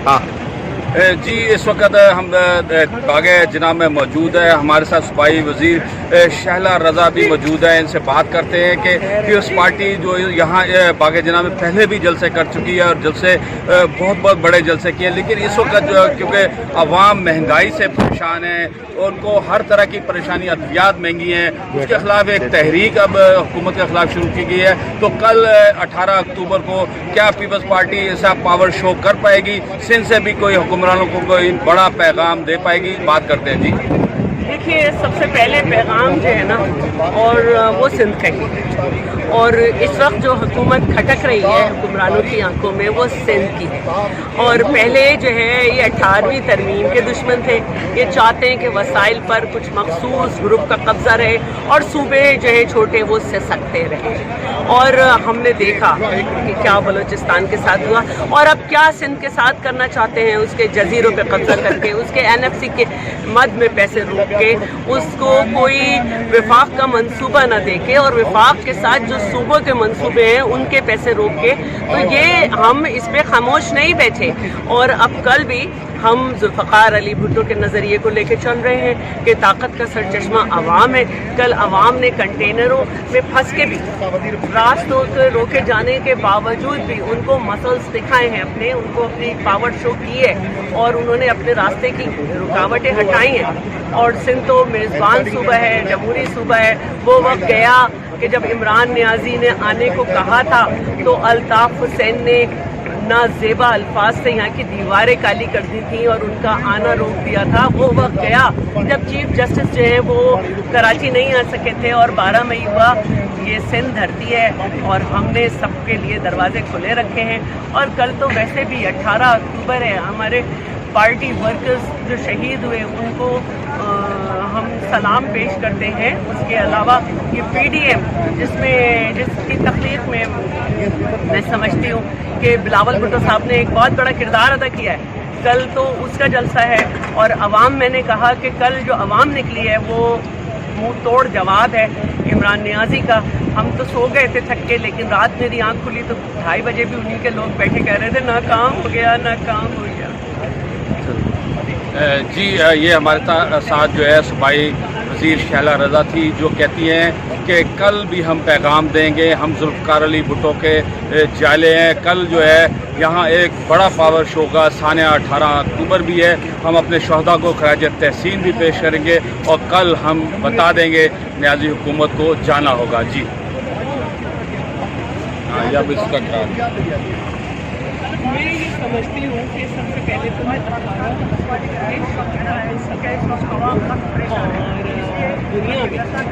ہاں جی، اس وقت ہم باغ جناب میں موجود ہے. ہمارے ساتھ صوبائی وزیر شہلا رضا بھی موجود ہے. ان سے بات کرتے ہیں کہ پیپلز پارٹی جو یہاں باغ جناب میں پہلے بھی جلسے کر چکی ہے اور جلسے بہت بڑے جلسے کیے، لیکن اس وقت جو کیونکہ عوام مہنگائی سے پریشان ہیں، ان کو ہر طرح کی پریشانی، ادویات مہنگی ہیں، اس کے خلاف ایک تحریک اب حکومت کے خلاف شروع کی گئی ہے. تو کل 18 اکتوبر کو کیا پیپلز پارٹی ایسا پاور شو کر پائے گی؟ سندھ سے بھی کوئی حکمرانوں کو کوئی بڑا پیغام دے پائے گی؟ بات کرتے ہیں. جی دیکھیے، سب سے پہلے پیغام جو ہے نا، اور وہ سندھ کا ہی، اور اس وقت جو حکومت کھٹک رہی ہے حکمرانوں کی آنکھوں میں وہ سندھ کی. اور پہلے جو ہے یہ 18ویں ترمیم کے دشمن تھے. یہ چاہتے ہیں کہ وسائل پر کچھ مخصوص گروپ کا قبضہ رہے اور صوبے جو ہے چھوٹے وہ سے سکتے رہے. اور ہم نے دیکھا کہ کیا بلوچستان کے ساتھ ہوا، اور اب کیا سندھ کے ساتھ کرنا چاہتے ہیں. اس کے جزیروں پہ قبضہ کر کے، اس کے NFC کے مد میں پیسے روک کے، اس کو کوئی وفاق کا منصوبہ نہ دے کے، اور وفاق کے ساتھ جو صوبوں کے منصوبے ہیں ان کے پیسے روک کے. تو یہ ہم اس پہ خاموش نہیں بیٹھے. اور اب کل بھی ہم ذوالفقار علی بھٹو کے نظریے کو لے کے چل رہے ہیں کہ طاقت کا سرچشمہ عوام ہے. کل عوام نے کنٹینروں میں پھنس کے بھی، راستوں سے روکے جانے کے باوجود بھی ان کو مسلس دکھائے ہیں اپنے، ان کو اپنی پاور شو کی ہے اور انہوں نے اپنے راستے کی رکاوٹیں ہٹائی ہیں. اور سندھ تو میزبان صوبہ ہے، جمہوری صوبہ ہے. وہ وقت گیا کہ جب عمران نیازی نے آنے کو کہا تھا تو الطاف حسین نے نازیبا الفاظ سے یہاں کی دیواریں کالی کر دی تھیں اور ان کا آنا روک دیا تھا. وہ وقت گیا جب چیف جسٹس جو ہیں وہ کراچی نہیں آ سکے تھے اور 12 مئی ہوا. یہ سندھ دھرتی ہے اور ہم نے سب کے لیے دروازے کھلے رکھے ہیں. اور کل تو ویسے بھی 18 اکتوبر ہے. ہمارے پارٹی ورکرز جو شہید ہوئے ان کو ہم سلام پیش کرتے ہیں. اس کے علاوہ یہ PDM جس کی تخلیق میں میں سمجھتی ہوں کہ بلاول بھٹو صاحب نے ایک بہت بڑا کردار ادا کیا ہے. کل تو اس کا جلسہ ہے. اور عوام، میں نے کہا کہ کل جو عوام نکلی ہے وہ منہ توڑ جواب ہے عمران نیازی کا. ہم تو سو گئے تھے تھک کے، لیکن رات میری آنکھ کھلی تو 2:30 بجے بھی انہی کے لوگ بیٹھے کہہ رہے تھے ناکام ہو گیا، ناکام ہو گیا. جی، یہ ہمارے ساتھ جو ہے صوبائی وزیر شہلا رضا تھی، جو کہتی ہیں کہ کل بھی ہم پیغام دیں گے. ہم ذوالفقار علی بھٹو کے جالے ہیں. کل جو ہے یہاں ایک بڑا پاور شو کا سانحہ 18 اکتوبر بھی ہے. ہم اپنے شہداء کو خراج تحسین بھی پیش کریں گے اور کل ہم بتا دیں گے نیازی حکومت کو جانا ہوگا. جی ہاں، اب اس کا میں یہ سمجھتی ہوں کہ سب سے پہلے تو میں دنیا میں